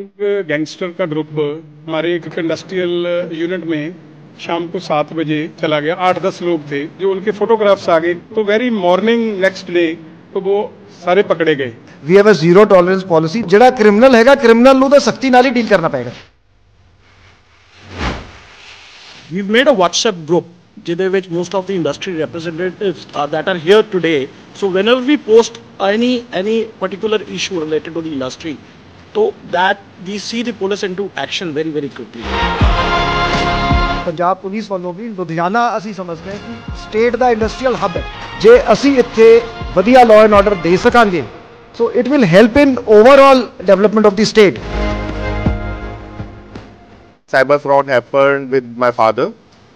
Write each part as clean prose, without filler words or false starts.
एक गैंगस्टर का ग्रुप हमारे एक इंडस्ट्रियल यूनिट में शाम को 7 बजे चला गया। 8-10 लोग थे, जो उनके फोटोग्राफ्स आ गए तो वेरी मॉर्निंग नेक्स्ट डे तो वो सारे पकड़े गए। We have a zero tolerance policy. ਜਿਹੜਾ ਕ੍ਰਿਮੀਨਲ ਹੈਗਾ ਕ੍ਰਿਮੀਨਲ ਨੂੰ ਤਾਂ ਸਖਤੀ ਨਾਲ ਹੀ ਡੀਲ ਕਰਨਾ ਪਏਗਾ। We've made a WhatsApp group ਜਿਹਦੇ ਵਿੱਚ most of the industry representatives that are here today. So whenever we post any particular issue related to the industry, so that we see the police into action very quickly. Punjab police ਵੱਲੋਂ ਵੀ ਲੁਧਿਆਣਾ ਅਸੀਂ ਸਮਝਦੇ ਹਾਂ ਕਿ state ਦਾ industrial ਹੱਬ ਹੈ। ਜੇ ਅਸੀਂ ਇੱਥੇ ਵਧੀਆ ਲਾਅ ਐਂਡ ਆਰਡਰ ਦੇ ਸਕਾਂਗੇ so it will help in overall development of the state. Cyber fraud happened with my father.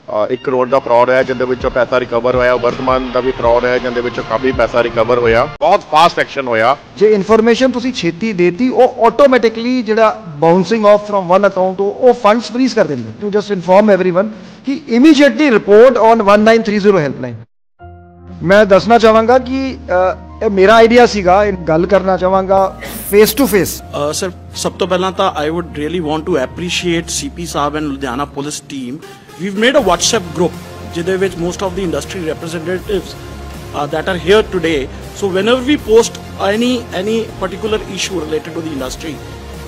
1 crore the fraud ਹੈ ਜਿਹਦੇ ਵਿੱਚੋਂ ਪੈਸਾ ਰਿਕਵਰ ਹੋਇਆ। ਵਰਤਮਾਨ ਦਾ ਵੀ ਫਰਾਡ ਹੈ ਜਿਹਦੇ ਵਿੱਚੋਂ ਕਾਫੀ ਪੈਸਾ ਰਿਕਵਰ ਹੋਇਆ। ਬਹੁਤ ਫਾਸਟ ਐਕਸ਼ਨ ਹੋਇਆ। ਜੇ ਇਨਫੋਰਮੇਸ਼ਨ ਤੁਸੀਂ ਛੇਤੀ ਦੇਤੀ ਉਹ ਆਟੋਮੈਟਿਕਲੀ ਜਿਹੜਾ bouncing off firm one account ਉਹ ਫੰਡਸ ਫਰੀਜ਼ ਕਰ ਦਿੰਦੇ। ਟੂ ਜਸਟ ਇਨਫੋਰਮ एवरीवन ਕਿ ਇਮੀਡੀਏਟਲੀ ਰਿਪੋਰਟ ਔਨ 1930 ਹੈਲਪਲਾਈਨ। ਮੈਂ ਦੱਸਣਾ ਚਾਹਾਂਗਾ ਕਿ ਇਹ ਮੇਰਾ ਆਈਡੀਆ ਸੀਗਾ। ਗੱਲ ਕਰਨਾ ਚਾਹਾਂਗਾ ਫੇਸ ਟੂ ਫੇਸ। ਸਰ ਸਭ ਤੋਂ ਪਹਿਲਾਂ ਤਾਂ I would really want to appreciate CP sahib and Ludhiana police team. We've made a WhatsApp group ਜਿਹਦੇ ਵਿੱਚ most of the industry representatives that are here today. So whenever we post any particular issue related to the industry,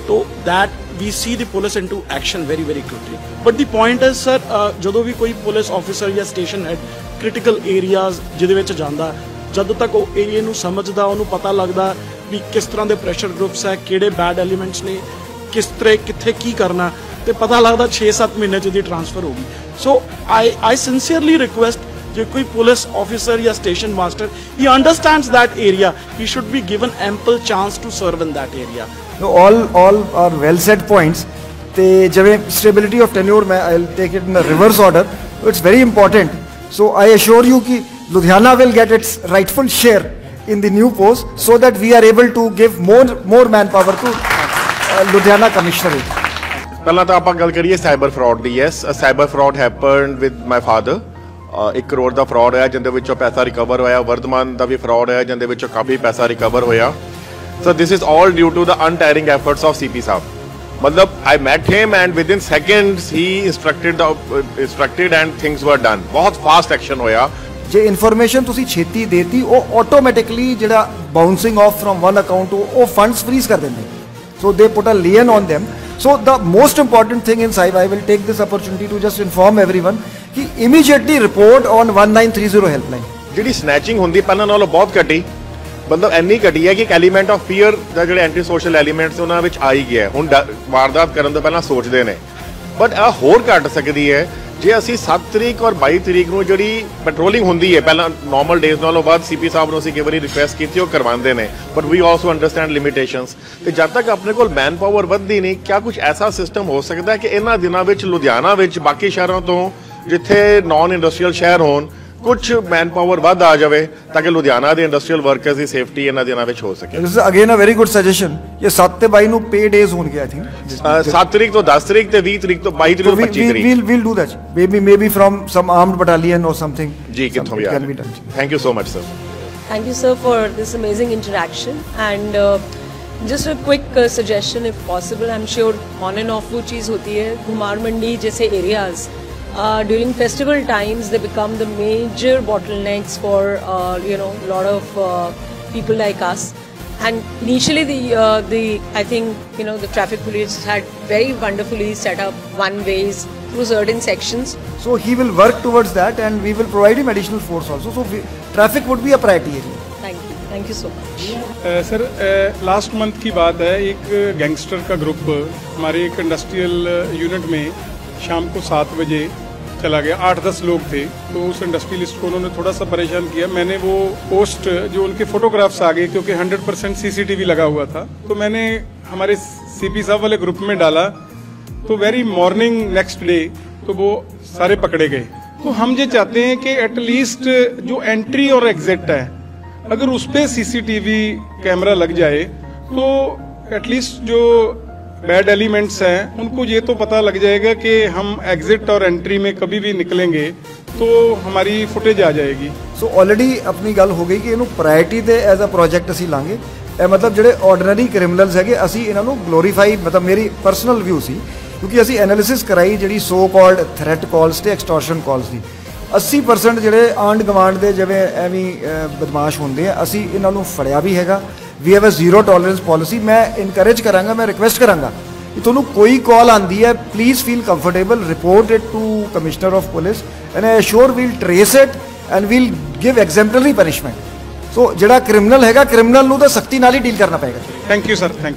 so that we see the police into action very quickly. But the point is sir, ਜਦੋਂ ਵੀ ਕੋਈ police officer ਜਾਂ station head critical areas ਜਿਹਦੇ ਵਿੱਚ ਜਾਂਦਾ, ਜਦੋਂ ਤੱਕ ਉਹ area ਨੂੰ ਸਮਝਦਾ ਉਹਨੂੰ ਪਤਾ ਲੱਗਦਾ ਵੀ ਕਿਸ ਤਰ੍ਹਾਂ ਦੇ ਪ੍ਰੈਸ਼ਰ ਗਰੁੱਪਸ ਹੈ, ਕਿਹੜੇ ਬੈਡ ਐਲੀਮੈਂਟਸ ਨੇ, ਕਿਸ ਤਰ੍ਹਾਂ ਕਿੱਥੇ ਕੀ ਕਰਨਾ, ਤੇ ਪਤਾ ਲੱਗਦਾ 6-7 ਮਹੀਨੇ 'ਚ ਦੀ ਟ੍ਰਾਂਸਫਰ ਹੋ ਗਈ। ਸੋ I sincerely request ਜੇ ਕੋਈ ਪੁਲਿਸ ਆਫੀਸਰ ਜਾਂ station master he understands that area, he should be given ample chance to serve in that area. all are well said points. ਤੇ ਜਿਵੇਂ stability of tenure ਮੈਂ I'll take it in a reverse order. It's very important. So I assure you कि Ludhiana will get its rightful share in the new post so that we are able to give more manpower to Ludhiana Commissionerate. ਪਹਿਲਾਂ ਤਾਂ ਆਪਾਂ ਗੱਲ ਕਰੀਏ cyber fraud the. Yes, cyber fraud happened with my father. 1 crore the fraud ਹੈ ਜਿਹਦੇ ਵਿੱਚੋਂ ਪੈਸਾ recover ਹੋਇਆ। ਵਰਤਮਾਨ ਦਾ ਵੀ ਫਰਾਡ ਹੈ ਜਿਹਦੇ ਵਿੱਚੋਂ ਕਾਫੀ ਪੈਸਾ ਰਿਕਵਰ ਹੋਇਆ। So this is all due to the untiring efforts of CP sahib. ਮਤਲਬ I met him and within seconds ਹੀ instructed and things were done. ਬਹੁਤ ਫਾਸਟ ਐਕਸ਼ਨ ਹੋਇਆ। ਜੇ ਇਨਫੋਰਮੇਸ਼ਨ ਤੁਸੀਂ ਛੇਤੀ ਦੇਤੀ ਉਹ ਆਟੋਮੈਟਿਕਲੀ ਜਿਹੜਾ bouncing off firm one account ਉਹ ਫੰਡਸ ਫਰੀਜ਼ ਕਰ ਦਿੰਦੇ। So they put a lien on them. So the most important thing in cyber, I will take this opportunity to just inform everyone कि immediately report on 1930 helpline. ਜਿਹੜੀ snatching ਹੁੰਦੀ ਪਹਿਲਾਂ ਨਾਲੋਂ ਬਹੁਤ ਘਟੀ। ਮਤਲਬ ਇੰਨੀ ਘਟੀ ਹੈ ਕਿ ਇੱਕ ਐਲੀਮੈਂਟ ਆਫ ਫੀਅਰ ਦਾ ਜਿਹੜੇ ਐਂਟੀ ਸੋਸ਼ਲ ਐਲੀਮੈਂਟਸ ਉਹਨਾਂ ਵਿੱਚ ਆ ਹੀ ਗਿਆ। ਹੁਣ ਵਾਰਦਾਤ ਕਰਨ ਤੋਂ ਪਹਿਲਾਂ ਸੋਚਦੇ ਨੇ, ਬਟ ਇਹ ਹੋਰ ਘਟ ਸਕਦੀ ਹੈ ਜੇ ਅਸੀਂ 7 ਤਰੀਕ ਔਰ 22 ਤਰੀਕ ਨੂੰ ਜਿਹੜੀ ਪੈਟਰੋਲਿੰਗ ਹੁੰਦੀ ਹੈ ਪਹਿਲਾਂ ਨਾਰਮਲ ਡੇਜ਼ ਨਾਲੋਂ ਬਾਅਦ ਸੀਪੀ ਸਾਹਿਬ ਨੂੰ ਅਸੀਂ ਕਈ ਵਾਰੀ ਰਿਕੁਐਸਟ ਕੀਤੀ ਉਹ ਕਰਵਾਉਂਦੇ ਨੇ, but we also understand limitations. ਤੇ ਜਦ ਤੱਕ ਆਪਣੇ ਕੋਲ ਮੈਨ ਪਾਵਰ ਵੱਧਦੀ ਨਹੀਂ, ਕਿਆ ਕੁਝ ਐਸਾ ਸਿਸਟਮ ਹੋ ਸਕਦਾ ਹੈ ਕਿ ਇਹਨਾਂ ਦਿਨਾਂ ਵਿੱਚ ਲੁਧਿਆਣਾ ਵਿੱਚ ਬਾਕੀ ਸ਼ਹਿਰਾਂ ਤੋਂ ਜਿੱਥੇ ਨਾਨ ਇੰਡਸਟਰੀਅਲ ਸ਼ਹਿਰ ਹੋਣ ਕੁਝ ਮੈਨ ਪਾਵਰ ਵੱਧ ਆ ਜਾਵੇ ਤਾਂ ਕਿ ਲੁਧਿਆਣਾ ਦੇ ਇੰਡਸਟਰੀਅਲ ਵਰਕਰਸ ਦੀ ਸੇਫਟੀ ਇਹਨਾਂ ਦਿਨਾਂ ਵਿੱਚ ਹੋ ਸਕੇ। This is again a very good suggestion. ਇਹ 7 ਤੇ 22 ਨੂੰ ਪੇ ਡੇਜ਼ ਹੋਣਗੇ ਆਈ ਥਿੰਕ। 7 ਤਰੀਕ ਤੋਂ 10 ਤਰੀਕ ਤੇ 20 ਤਰੀਕ ਤੋਂ 22 ਤਰੀਕ ਤੋਂ 25 ਤਰੀਕ। we'll do that. Maybe from some armed battalion or something. ਜੀ ਕਿੱਥੋਂ ਵੀ ਆ। Thank you so much sir. Thank you sir for this amazing interaction and just a quick suggestion if possible. I'm sure on and off वो चीज़ होती है। घुमार मंडी जैसे areas during festival times they become the major bottlenecks for lot of people like us. And initially the I think the traffic police had very wonderfully set up one ways through certain sections. So he will work towards that and we will provide him additional force also. So traffic would be a priority area. Thank you so much. Sir last month की बात है। एक gangster का group हमारे एक industrial unit में शाम को 7 बजे चला गया। 8-10 लोग थे, तो उस इंडस्ट्रियलिस्ट को उन्होंने थोड़ा सा परेशान किया। मैंने वो पोस्ट जो उनके फोटोग्राफ्स आ गए क्योंकि 100% CCTV लगा हुआ था, तो मैंने हमारे CP साहब वाले ग्रुप में डाला। तो वेरी मॉर्निंग नेक्स्ट डे तो वो सारे पकड़े गए। तो हम ये चाहते हैं कि एटलीस्ट जो एंट्री और एग्जिट है अगर उस पर CCTV कैमरा लग जाए तो एटलीस्ट जो बैड एलिमेंट्स हैं उनको ये तो पता लग जाएगा कि हम एग्जिट और एंट्री में कभी भी निकलेंगे तो हमारी फुटेज आ जाएगी। सो ऑलरेडी अपनी गल हो गई कि इनू प्रायोरिटी दे एज अ प्रोजेक्ट असी लांगे। मतलब ਜਿਹੜੇ ਆਰਡੀਨਰੀ ਕ੍ਰਿਮੀਨਲਸ ਹੈਗੇ ਅਸੀਂ ਇਹਨਾਂ ਨੂੰ ਗਲੋਰੀਫਾਈ ਮਤਲਬ ਮੇਰੀ ਪਰਸਨਲ ਵਿਊ ਸੀ ਕਿਉਂਕਿ ਅਸੀਂ ਐਨਾਲਿਸਿਸ ਕਰਾਈ ਜਿਹੜੀ ਸੋ ਕਾਲਡ ਥ੍ਰੈਟ ਕਾਲਸ ਤੇ ਐਕਸਟੋਰਸ਼ਨ ਕਾਲਸ ਦੀ 80% ਜਿਹੜੇ ਆਂਡ ਗਵਾਂਡ ਦੇ ਜਿਵੇਂ ਐਵੇਂ ਬਦਮਾਸ਼ ਹੁੰਦੇ ਆ ਅਸੀਂ ਇਹਨਾਂ ਨੂੰ ਫੜਿਆ ਵੀ ਹੈਗਾ we have a zero tolerance policy ਮੈਂ ਇਨਕਰੇਜ ਕਰਾਂਗਾ ਮੈਂ ਰਿਕੁਐਸਟ ਕਰਾਂਗਾ ਕਿ ਤੁਹਾਨੂੰ ਕੋਈ ਕਾਲ ਆਂਦੀ ਹੈ please feel comfortable report it to commissioner of police and I assure we'll trace it and we'll give exemplary punishment so ਜਿਹੜਾ ਕ੍ਰਿਮੀਨਲ ਹੈਗਾ ਕ੍ਰਿਮੀਨਲ ਨੂੰ ਤਾਂ ਸਖਤੀ ਨਾਲ ਹੀ ਡੀਲ ਕਰਨਾ ਪਏਗਾ ਥੈਂਕ ਯੂ ਸਰ ਥੈਂਕ